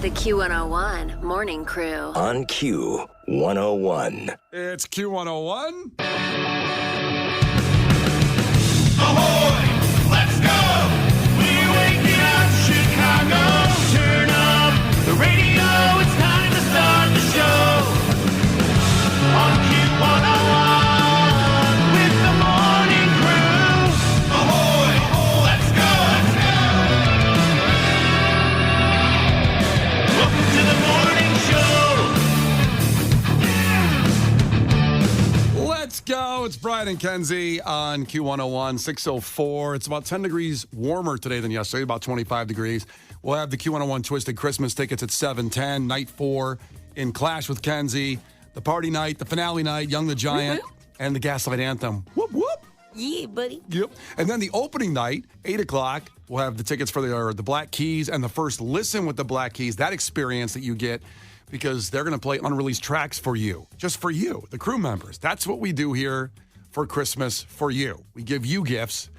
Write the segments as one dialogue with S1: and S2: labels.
S1: The Q101 Morning Crew.
S2: On Q101.
S3: It's Q101.
S4: Ahoy! Let's go! We're waking up Chicago. Turn up the radio. It's time to start the show. On Q101 with the Morning Crew. Ahoy! Let's go! Welcome to the morning show.
S3: Let's go. It's Brian and Kenzie on Q101, 6:04. It's about 10 degrees warmer today than yesterday, about 25 degrees. We'll have the Q101 Twisted Christmas tickets at 7:10, night 4 in Clash with Kenzie, the party night, the finale night, Young the Giant, and the Gaslight Anthem. Whoop, whoop.
S5: Yeah, buddy.
S3: Yep. And then the opening night, 8 o'clock, we'll have the tickets for the Black Keys and the first listen with the Black Keys, that experience that you get because they're going to play unreleased tracks for you, just for you, the crew members. That's what we do here for Christmas for you. We give you gifts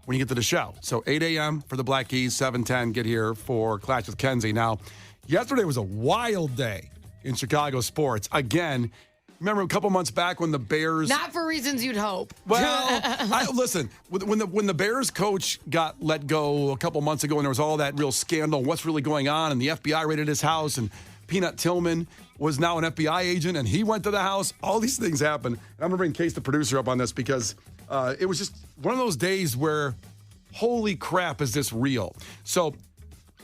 S3: when you get to the show. So 8 a.m. for the Black Keys, 7:10, get here for Clash with Kenzie. Now, yesterday was a wild day in Chicago sports. Again, remember a couple months back when the Bears...
S5: Not for reasons you'd hope.
S3: Well, listen, when the Bears coach got let go a couple months ago and there was all that real scandal, what's really going on, and the FBI raided his house, and Peanut Tillman was now an FBI agent, and he went to the house. All these things happened. And I'm going to bring Case, the producer, up on this because it was just one of those days where, holy crap, is this real? So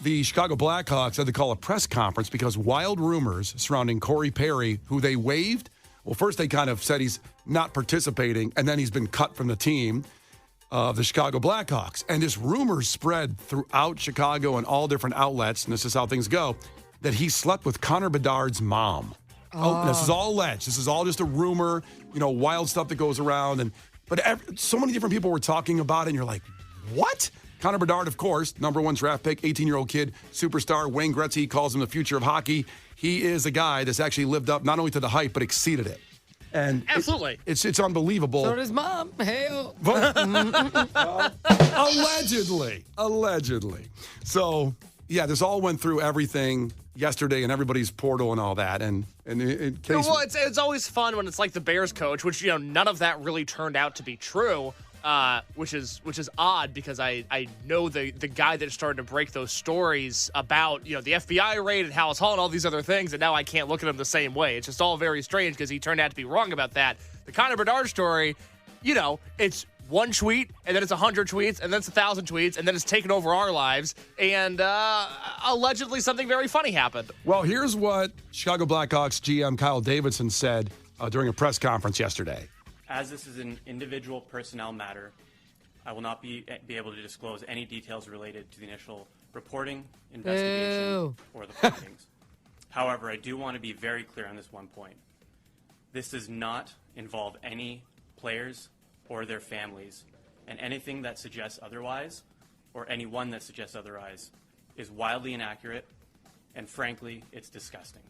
S3: the Chicago Blackhawks had to call a press conference because wild rumors surrounding Corey Perry, who they waived. Well, first they kind of said he's not participating, and then he's been cut from the team of the Chicago Blackhawks. And this rumor spread throughout Chicago and all different outlets, and this is how things go, that he slept with Connor Bedard's mom. Oh, this is all alleged. This is all just a rumor, wild stuff that goes around. But so many different people were talking about it, and you're like, what? Connor Bedard, of course, number 1 draft pick, 18-year-old kid, superstar. Wayne Gretzky calls him the future of hockey. He is a guy that's actually lived up not only to the hype, but exceeded it. And
S6: absolutely,
S3: it's unbelievable.
S5: So does mom. Hey,
S3: allegedly. So yeah, this all went through everything yesterday and everybody's portal and all that. And in case,
S6: well, it's always fun when it's like the Bears coach, which none of that really turned out to be true. Which is odd because I know the guy that started to break those stories about the FBI raid and Hallis Hall and all these other things, and now I can't look at him the same way. It's just all very strange because he turned out to be wrong about that. The Connor Bedard story, it's one tweet and then it's 100 tweets and then it's 1,000 tweets and then it's taken over our lives, and allegedly something very funny happened.
S3: Well, here's what Chicago Blackhawks GM Kyle Davidson said during a press conference yesterday.
S7: As this is an individual personnel matter, I will not be able to disclose any details related to the initial reporting, investigation, or the findings. However, I do want to be very clear on this one point. This does not involve any players or their families, and anything that suggests otherwise, or anyone that suggests otherwise, is wildly inaccurate, and frankly, it's disgusting.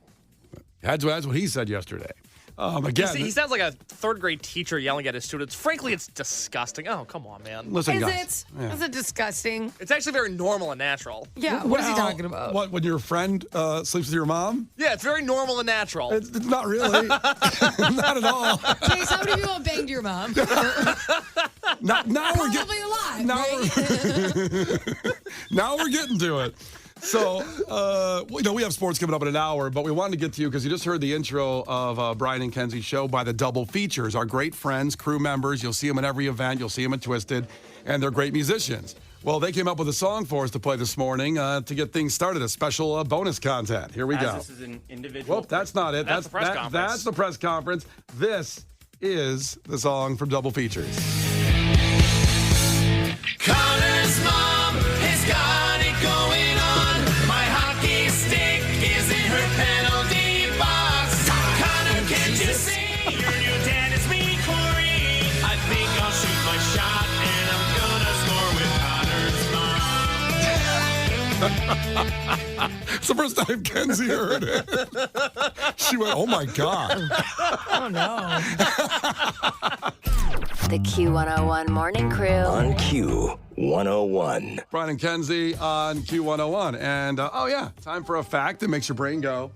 S3: That's what he said yesterday. Again,
S6: he sounds like a third-grade teacher yelling at his students. Frankly, it's disgusting. Oh, come on, man.
S3: Listen,
S5: is
S3: guys.
S5: Is it disgusting?
S6: It's actually very normal and natural.
S5: Yeah, what is he talking about?
S3: What, when your friend sleeps with your mom?
S6: Yeah, it's very normal and natural.
S3: It's not really. Not at all.
S5: Case, how many people banged your mom?
S3: Now we're
S5: Probably a lot,
S3: now we're getting to it. So, we have sports coming up in an hour, but we wanted to get to you because you just heard the intro of Brian and Kenzie's show by the Double Features, our great friends, crew members. You'll see them at every event. You'll see them at Twisted, and they're great musicians. Well, they came up with a song for us to play this morning to get things started, a special bonus content. Here we go.
S7: This is an individual...
S3: Well, that's not it.
S6: That's the press conference.
S3: That's the press conference. This is the song from Double Features.
S4: Connor's mom has got it going on. My hockey stick is in her penalty box. Connor, can't you see? Your new dad is me, Corey. I think I'll shoot my shot and I'm gonna score with Connor's mom.
S3: It's the first time Kenzie heard it. She went, oh my God.
S5: Oh no.
S1: The Q101 Morning Crew.
S2: On Q101.
S3: Brian and Kenzie on Q101. And, time for a fact that makes your brain go.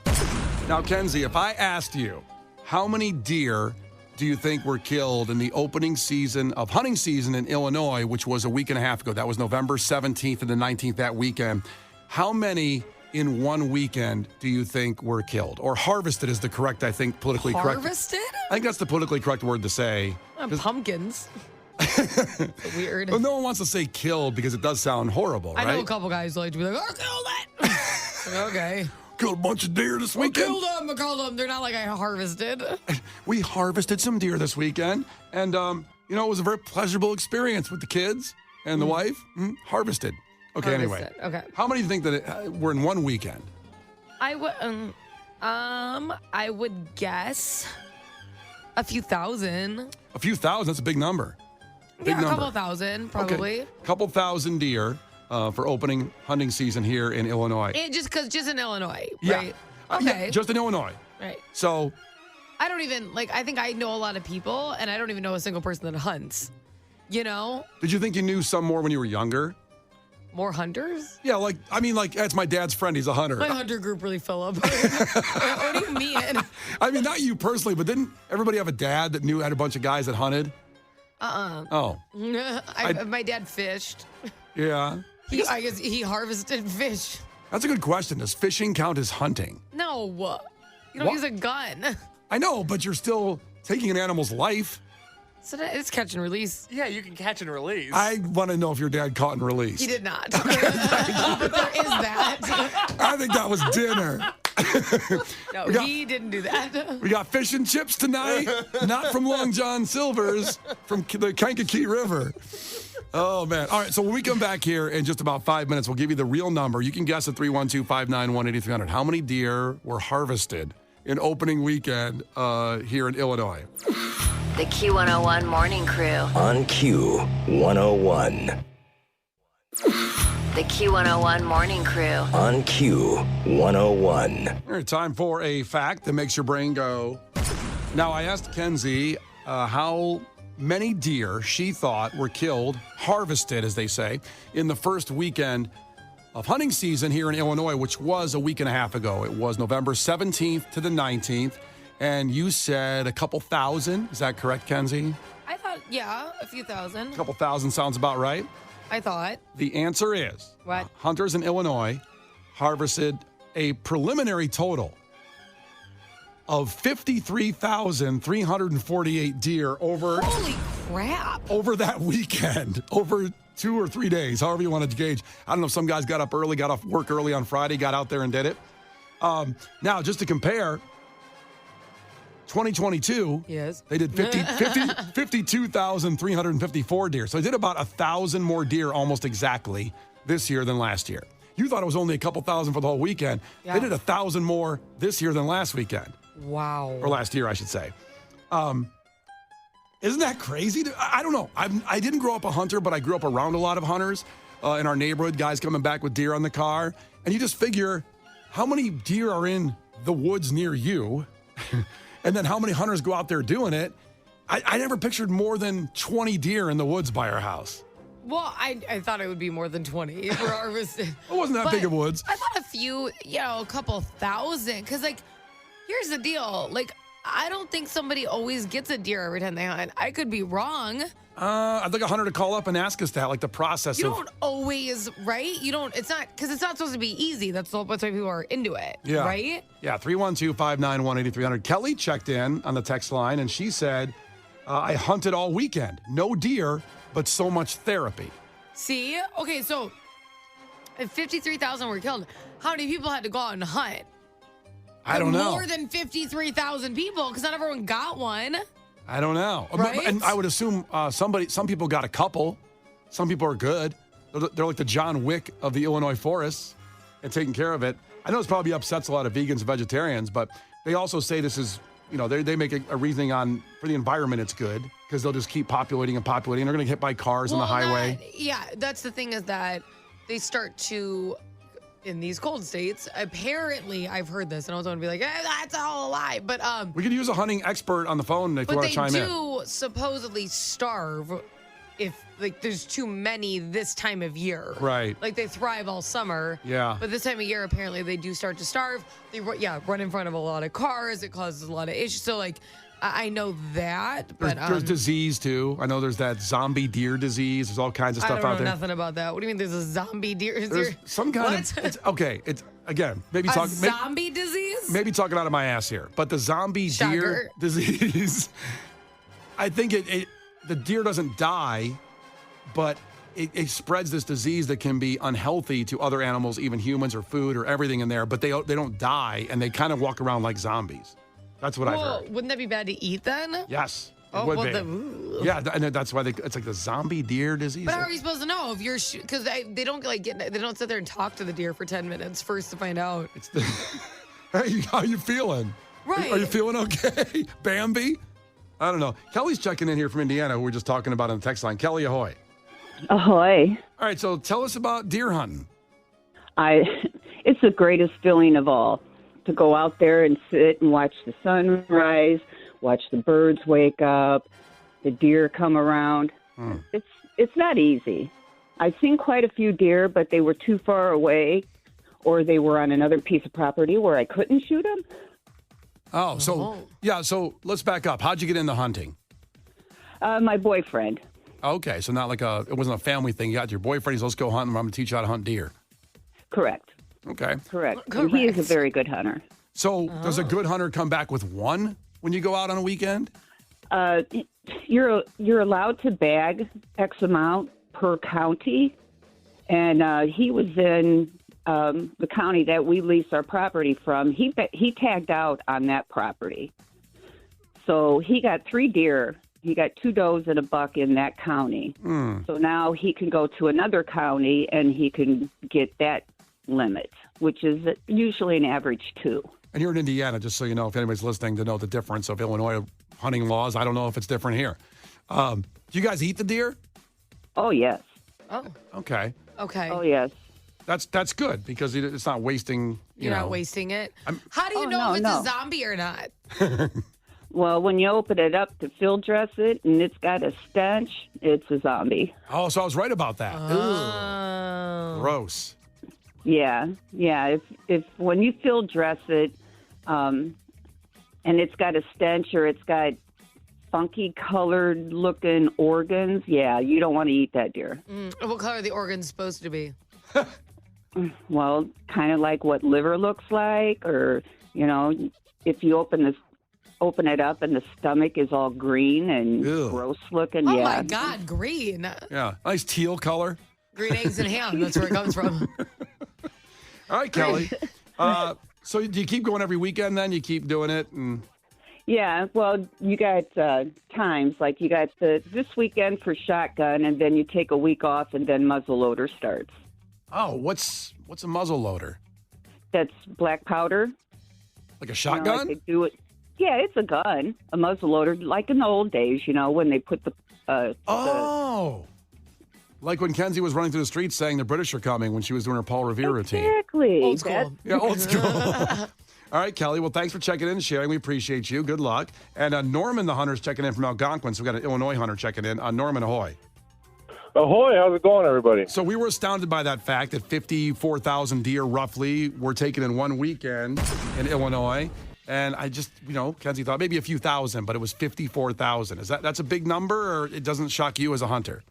S3: Now, Kenzie, if I asked you, how many deer do you think were killed in the opening season of hunting season in Illinois, which was a week and a half ago? That was November 17th and the 19th that weekend. How many in one weekend do you think were killed? Or harvested is the correct, I think, politically correct.
S5: Harvested?
S3: I think that's the politically correct word to say.
S5: Pumpkins. Weird.
S3: Well, no one wants to say killed because it does sound horrible, right?
S5: I know a couple guys like to be like, I killed it. Okay.
S3: Killed a bunch of deer this weekend.
S5: I killed them. They're not like I harvested.
S3: We harvested some deer this weekend, and it was a very pleasurable experience with the kids and the wife. Harvested. Okay, anyway.
S5: Okay.
S3: How many do you think that were in one weekend?
S5: I would guess a few thousand.
S3: A few thousand. That's a big number. Big
S5: A
S3: number.
S5: couple thousand, probably.
S3: Okay. Couple thousand deer for opening hunting season here in Illinois.
S5: Just in Illinois,
S3: Yeah.
S5: right? Okay.
S3: Yeah, just in Illinois.
S5: Right.
S3: So,
S5: I don't even, I think I know a lot of people, and I don't even know a single person that hunts. You know?
S3: did you think you knew some more when you were younger?
S5: More hunters?
S3: Yeah, that's my dad's friend. He's a hunter.
S5: My hunter group really fill up. What do you mean?
S3: I mean, not you personally, but didn't everybody have a dad that had a bunch of guys that hunted? Oh.
S5: My dad fished.
S3: Yeah.
S5: I guess he harvested fish.
S3: That's a good question. Does fishing count as hunting?
S5: No. You don't
S3: What?
S5: use a gun.
S3: I know, but you're still taking an animal's life.
S5: So it's catch and release.
S6: Yeah, you can catch and release.
S3: I want to know if your dad caught and released.
S5: He did not. But there is that.
S3: I think that was dinner.
S5: No, he didn't do that.
S3: We got fish and chips tonight, not from Long John Silver's, from the Kankakee River. Oh, man. All right, so when we come back here in just about 5 minutes, we'll give you the real number. You can guess at 312-591-8300. How many deer were harvested in opening weekend here in Illinois?
S1: The Q101 Morning Crew.
S2: On Q101.
S1: The Q101 Morning Crew.
S2: On Q101.
S3: All right, time for a fact that makes your brain go. Now, I asked Kenzie how many deer she thought were killed, harvested, as they say, in the first weekend of hunting season here in Illinois, which was a week and a half ago. It was November 17th to the 19th. And you said a couple thousand. Is that correct, Kenzie?
S5: I thought, yeah, a few thousand.
S3: A couple thousand sounds about right.
S5: I thought.
S3: The answer is
S5: What?
S3: Hunters in Illinois harvested a preliminary total of 53,348 deer over
S5: Holy crap.
S3: that weekend, over 2 or 3 days, however you wanted to gauge. I don't know if some guys got up early, got off work early on Friday, got out there and did it. Now, just to compare, 2022,
S5: Yes.
S3: they did 52,354 deer. So they did about 1,000 more deer almost exactly this year than last year. You thought it was only a couple thousand for the whole weekend.
S5: Yeah.
S3: They did 1,000 more this year than last weekend,
S5: Wow.
S3: or last year, I should say. Isn't that crazy? I don't know. I didn't grow up a hunter, but I grew up around a lot of hunters in our neighborhood, guys coming back with deer on the car. And you just figure how many deer are in the woods near you, and then how many hunters go out there doing it. I never pictured more than 20 deer in the woods by our house.
S5: Well, I thought it would be more than 20 if we're harvested.
S3: It wasn't that big of woods.
S5: I thought a few, a couple thousand. Because, here's the deal. I don't think somebody always gets a deer every time they hunt. I could be wrong.
S3: I'd like a hunter to call up and ask us that, the process
S5: You
S3: of.
S5: don't always, right? You don't, it's not supposed to be easy. That's why people are into it,
S3: Yeah.
S5: right?
S3: Yeah, 312-591-8300. Kelly checked in on the text line, and she said, I hunted all weekend. No deer, but so much therapy.
S5: See? Okay, so if 53,000 were killed, how many people had to go out and hunt?
S3: I don't know.
S5: More than 53,000 people, because not everyone got one.
S3: I don't know.
S5: Right?
S3: And I would assume some people got a couple. Some people are good. They're like the John Wick of the Illinois forests and taking care of it. I know this probably upsets a lot of vegans and vegetarians, but they also say this is, they make a reasoning on for the environment it's good because they'll just keep populating and populating. They're going to get hit by cars on the highway.
S5: That's the thing is that they start to in these cold states. Apparently, I've heard this, and I was going to be like, that's all a lie. But
S3: We could use a hunting expert on the phone if you
S5: but
S3: want
S5: they
S3: to chime in.
S5: do supposedly starve if like there's too many this time of year.
S3: Right.
S5: Like they thrive all summer.
S3: Yeah.
S5: But this time of year, apparently, they do start to starve. They run in front of a lot of cars. It causes a lot of issues. So like, I know that, but
S3: There's disease too. I know there's that zombie deer disease. There's all kinds of stuff
S5: I don't
S3: out
S5: know
S3: there.
S5: nothing about that. What do you mean? There's a zombie deer? Is
S3: There's
S5: there
S3: some kind
S5: what?
S3: of. It's, okay. It's again maybe
S5: a
S3: talk.
S5: zombie disease?
S3: Maybe talking out of my ass here, but the zombie deer
S5: Shocker.
S3: disease. I think the deer doesn't die, but it spreads this disease that can be unhealthy to other animals, even humans or food or everything in there. But they don't die, and they kind of walk around like zombies. That's what I've
S5: Well,
S3: heard.
S5: wouldn't that be bad to eat then?
S3: Yes. It
S5: Oh,
S3: would
S5: well,
S3: be.
S5: ooh.
S3: Yeah, and that's why it's like the zombie deer disease.
S5: But how are you supposed to know if you're because they don't they don't sit there and talk to the deer for 10 minutes first to find out.
S3: Hey, how you feeling?
S5: Right.
S3: Are you feeling okay, Bambi? I don't know. Kelly's checking in here from Indiana, who we were just talking about on the text line. Kelly, ahoy.
S8: Ahoy.
S3: All right, so tell us about deer hunting.
S8: It's the greatest feeling of all to go out there and sit and watch the sunrise, watch the birds wake up, the deer come around. It's not easy. I've seen quite a few deer, but they were too far away or they were on another piece of property where I couldn't shoot them.
S3: Oh, so let's back up. How'd you get into hunting?
S8: My boyfriend.
S3: Okay, so not like it wasn't a family thing. You got your boyfriend, he's let's go hunting. I'm going to teach you how to hunt deer.
S8: Correct.
S3: Okay.
S8: Correct. And he is a very good hunter.
S3: So does a good hunter come back with one when you go out on a weekend?
S8: You're allowed to bag X amount per county, and he was in the county that we lease our property from. He tagged out on that property, so he got 3 deer. He got 2 does and a buck in that county. So now he can go to another county and he can get that limit, which is usually an average 2.
S3: And you're in Indiana, just so you know, if anybody's listening, to know the difference of Illinois hunting laws. I don't know if it's different here. Do you guys eat the deer?
S8: Oh, yes.
S5: Oh,
S3: Okay.
S5: okay.
S8: Oh, yes.
S3: That's good because it's not wasting,
S5: You're
S3: know.
S5: not wasting it. How do you
S8: Oh,
S5: know
S8: no,
S5: if it's
S8: no.
S5: a zombie or not?
S8: Well, when you open it up to field dress it and it's got a stench, it's a zombie.
S3: Oh, so I was right about that.
S5: Oh.
S3: Gross.
S8: Yeah. If when you field dress it, and it's got a stench or it's got funky colored looking organs, yeah, you don't want to eat that deer.
S5: What color are the organs supposed to be?
S8: Well, kind of like what liver looks like, or if you open it up and the stomach is all green and
S3: Ew.
S8: gross looking.
S5: Oh
S8: yeah.
S5: my God, green.
S3: Yeah. Nice teal color.
S5: Green eggs and ham. That's where it comes from.
S3: All right, Kelly. So do you keep going every weekend then? You keep doing it? And
S8: Yeah, well, you got times, like you got this weekend for shotgun, and then you take a week off, and then muzzleloader starts.
S3: oh, what's a muzzle loader?
S8: That's black powder.
S3: Like a
S8: Like
S3: shotgun?
S8: they do it. Yeah, it's a gun, a muzzleloader, like in the old days, when they put the
S3: Oh. Like when Kenzie was running through the streets saying the British are coming when she was doing her Paul Revere routine.
S8: Exactly.
S5: Old school.
S8: That's-
S3: Yeah, old school. All right, Kelly. Well, thanks for checking in and sharing. We appreciate you. Good luck. And Norman, the hunter's checking in from Algonquin. So we got an Illinois hunter checking in. Norman, ahoy.
S9: Ahoy, how's it going, everybody?
S3: So we were astounded by that fact that 54,000 deer roughly were taken in one weekend in Illinois. And I just, Kenzie thought maybe a few thousand, but it was 54,000. That's a big number, or it doesn't shock you as a hunter?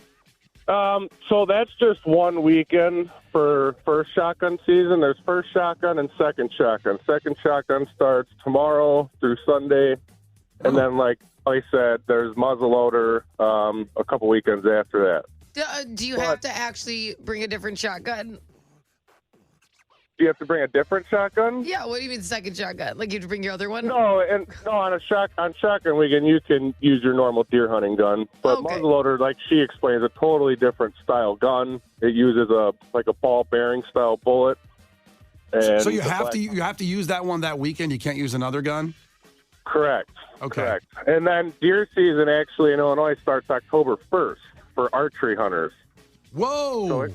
S9: So that's just one weekend for first shotgun season. There's first shotgun and second shotgun. Second shotgun starts tomorrow through Sunday. And then, like I said, there's muzzleloader a couple weekends after that.
S5: Do you have to actually bring a different shotgun?
S9: Do you have to bring a different shotgun?
S5: Yeah, what do you mean second shotgun? Like you have to bring your other one?
S9: No, on shotgun weekend you can use your normal deer hunting gun, but
S5: Okay.
S9: muzzleloader, like she explains, a totally different style gun. It uses a ball bearing style bullet. And
S3: So you
S9: the
S3: have
S9: black-
S3: to use that one that weekend. You can't use another gun.
S9: Correct.
S3: Okay.
S9: Correct. And then deer season actually in Illinois starts October 1st for archery hunters.
S3: Whoa.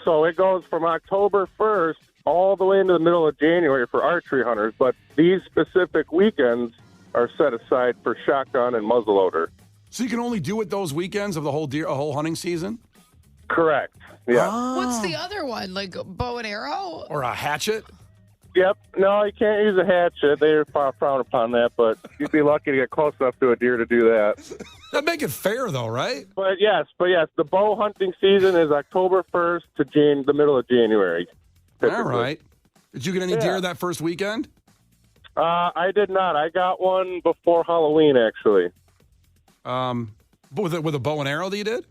S9: So it goes from October 1st all the way into the middle of January for archery hunters, but these specific weekends are set aside for shotgun and muzzleloader.
S3: So you can only do it those weekends of the whole hunting season?
S9: Correct. Yeah.
S5: What's the other one? Like bow and arrow?
S3: Or a hatchet?
S9: Yep. No, you can't use a hatchet. They frown upon that, but you'd be lucky to get close enough to a deer to do that.
S3: That'd make it fair, though, right?
S9: But yes, the bow hunting season is October 1st to the middle of January. Typically.
S3: All right. Did you get any deer that first weekend?
S9: I did not. I got one before Halloween, actually.
S3: With a bow and arrow that you did?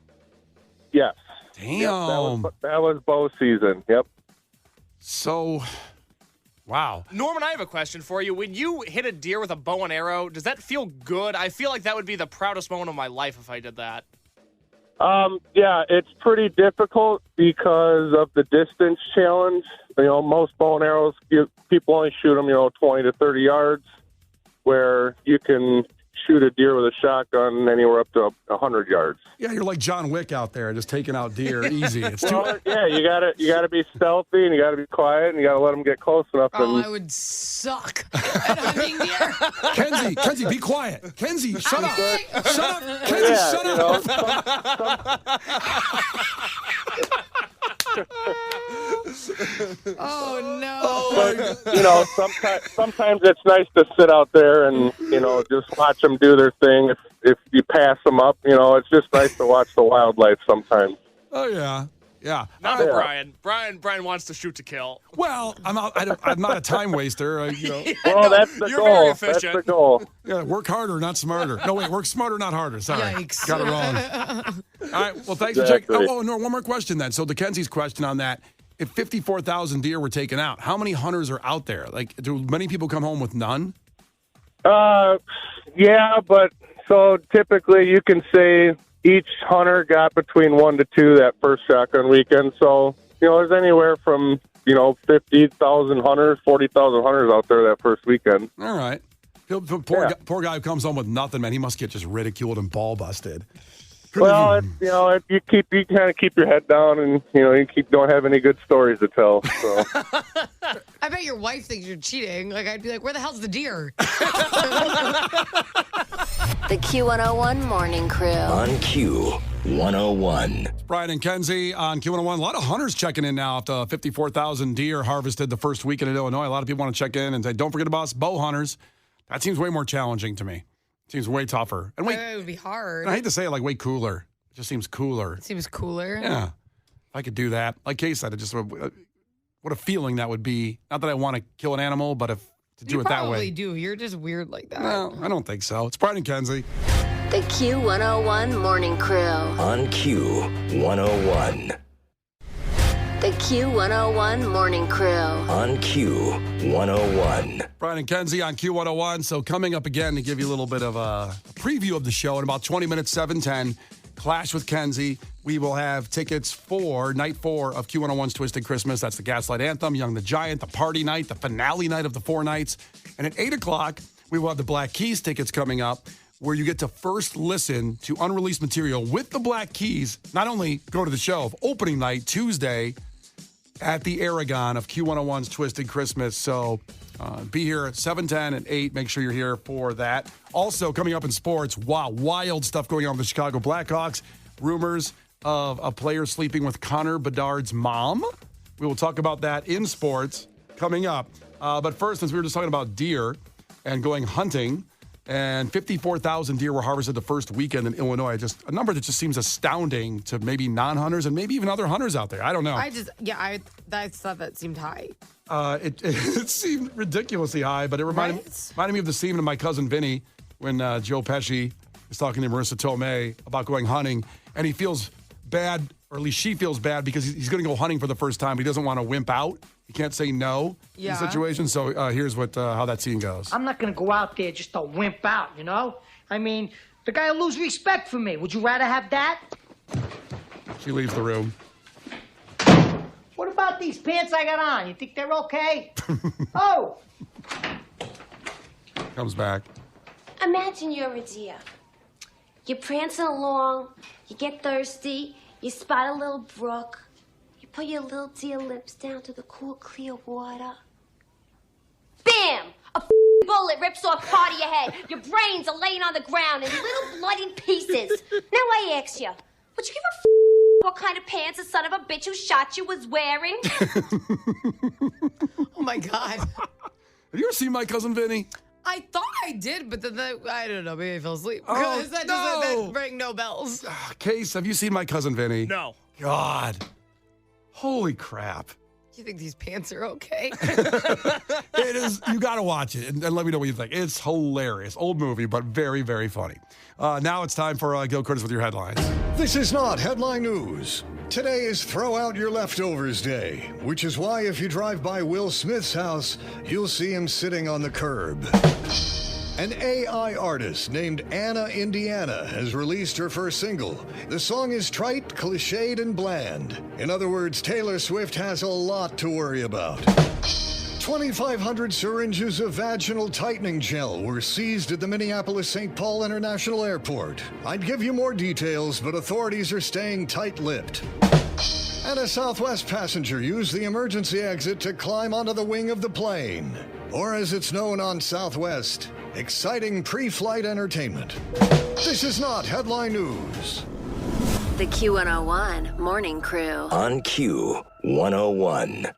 S9: Yes.
S3: Damn.
S9: Yep, that was bow season. Yep.
S3: So, wow.
S6: Norman, I have a question for you. When you hit a deer with a bow and arrow, does that feel good? I feel like that would be the proudest moment of my life if I did that.
S9: Yeah, it's pretty difficult because of the distance challenge. You know, most bow and arrows, people only shoot them, 20 to 30 yards, where you can shoot a deer with a shotgun anywhere up to 100 yards.
S3: Yeah, you're like John Wick out there, just taking out deer easy. It's too.
S9: Yeah, you gotta be stealthy and you gotta be quiet and you gotta let them get close enough.
S5: Oh, I would suck at hunting deer.
S3: Kenzie, be quiet. Kenzie, shut up. Shut up. Kenzie, shut up.
S5: Oh no!
S9: But, sometimes it's nice to sit out there and just watch them do their thing. If you pass them up, it's just nice to watch the wildlife sometimes.
S3: Oh yeah.
S6: Not for Brian. Brian wants to shoot to kill.
S3: Well, I'm not a time waster.
S9: Well, that's the
S6: You're
S9: goal.
S6: very
S9: That's
S6: efficient.
S9: the goal.
S3: Yeah, work harder, not smarter. No, wait, work smarter, not harder. Sorry.
S5: Yikes.
S3: Got it wrong. All right, well, thanks for checking. Oh, no, one more question then. So Kenzie's question on that. If 54,000 deer were taken out, how many hunters are out there? Like, do many people come home with none?
S9: Yeah, but so typically you can say each hunter got between 1 to 2 that first shotgun weekend. So, there's anywhere from, 50,000 hunters, 40,000 hunters out there that first weekend.
S3: All right. Poor guy who comes home with nothing, man. He must get just ridiculed and ball busted.
S9: Well, you kind of keep your head down, and you don't have any good stories to tell. So.
S5: I bet your wife thinks you're cheating. Like I'd be like, where the hell's the deer?
S1: The Q101 Morning Crew.
S2: On Q101.
S3: Brian and Kenzie on Q101. A lot of hunters checking in now after 54,000 deer harvested the first weekend in Illinois. A lot of people want to check in and say, don't forget about us bow hunters. That seems way more challenging to me. Seems way tougher. And
S5: It would be hard.
S3: I hate to say it, like way cooler. It just seems cooler.
S5: It seems cooler.
S3: Yeah. If I could do that. Like Kay said, what a feeling that would be. Not that I want to kill an animal, but to do
S5: You
S3: it that
S5: probably
S3: way.
S5: do. You're just weird like that.
S3: No, I don't think so. It's Brian and Kenzie.
S1: The Q101 Morning Crew.
S2: On Q101.
S1: The Q101 Morning Crew.
S2: On Q101.
S3: Brian and Kenzie on Q101. So coming up again to give you a little bit of a preview of the show in about 20 minutes, 7:10, Clash with Kenzie. We will have tickets for night 4 of Q101's Twisted Christmas. That's the Gaslight Anthem, Young the Giant, the party night, the finale night of the 4 nights. And at 8 o'clock, we will have the Black Keys tickets coming up, where you get to first listen to unreleased material with the Black Keys. Not only go to the show of opening night, Tuesday, at the Aragon of Q101's Twisted Christmas. So be here at 7:10 and 8. Make sure you're here for that. Also, coming up in sports, wow, wild stuff going on with the Chicago Blackhawks. Rumors of a player sleeping with Connor Bedard's mom. We will talk about that in sports coming up. But first, since we were just talking about deer and going hunting, and 54,000 deer were harvested the first weekend in Illinois. Just a number that just seems astounding to maybe non-hunters and maybe even other hunters out there. I don't know.
S5: I thought that seemed high.
S3: It seemed ridiculously high, but it reminded me of the scene of my cousin Vinny when Joe Pesci was talking to Marissa Tomei about going hunting, and he feels bad, or at least she feels bad, because he's going to go hunting for the first time, but he doesn't want to wimp out. He can't say no in the situation. So here's how that scene goes.
S10: I'm not going to go out there just to wimp out, I mean, the guy will lose respect for me. Would you rather have that?
S3: She leaves the room.
S10: What about these pants I got on? You think they're okay? Oh!
S3: Comes back.
S11: Imagine you're a deer. You're prancing along, you get thirsty, you spot a little brook, you Put your little dear lips down to the cool, clear water. Bam! A bullet rips off part of your head. Your brains are laying on the ground in little bloody pieces. Now I ask you, would you give a what kind of pants the son of a bitch who shot you was wearing?
S5: Oh my God.
S3: Have you ever seen My Cousin Vinny?
S5: I thought I did, but then I don't know. Maybe I fell asleep.
S3: Oh,
S5: Because that
S3: no.
S5: doesn't ring no bells.
S3: Case, have you seen My Cousin Vinny?
S6: No.
S3: God. Holy crap.
S5: You think these pants are okay?
S3: It is. You got to watch it and let me know what you think. It's hilarious. Old movie, but very, very funny. Now it's time for Gil Curtis with your headlines.
S12: This is not headline news. Today is Throw Out Your Leftovers Day, which is why if you drive by Will Smith's house, you'll see him sitting on the curb. An AI artist named Anna Indiana has released her first single. The song is trite, cliched, and bland. In other words, Taylor Swift has a lot to worry about. 2,500 syringes of vaginal tightening gel were seized at the Minneapolis-St. Paul International Airport. I'd give you more details, but authorities are staying tight-lipped. And a Southwest passenger used the emergency exit to climb onto the wing of the plane. Or as it's known on Southwest, exciting pre-flight entertainment. This is not headline news.
S1: The Q101 Morning Crew.
S2: On Q101.